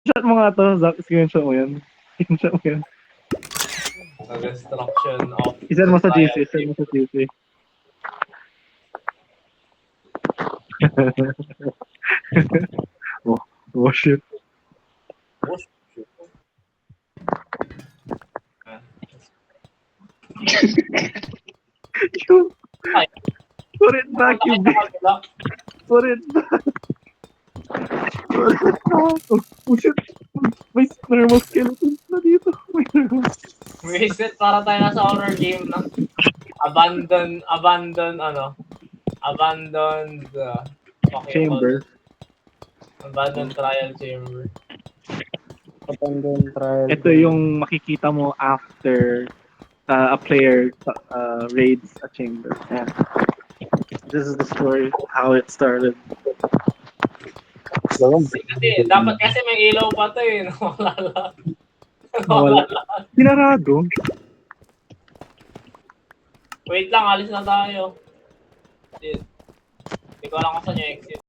Screenshot mo nga to, Zach. Screenshot mo yan. Screenshot mo yan. Destruction of Isend mo sa GC. trial Isend mo sa GC. Oh shit. Oh, shit. Yung, Ay, put it back, you punta bitch. kayo sa kabila. Put it back. Put it back. Oh shit. May normal skeletons na dito. May normal. Reset para tayo nasa horror game na. Abandoned, abandoned Chamber. Abandoned trial chamber. Abandon trial. Ito yung makikita mo after a player raids a chamber. Yeah. This is the story, how it started. Kasi, dapat kasi may ilaw pa to eh. Nawala lang. Wala. Sinarado. Wait lang, alis na tayo. Hindi ko alam kung saan yung exit.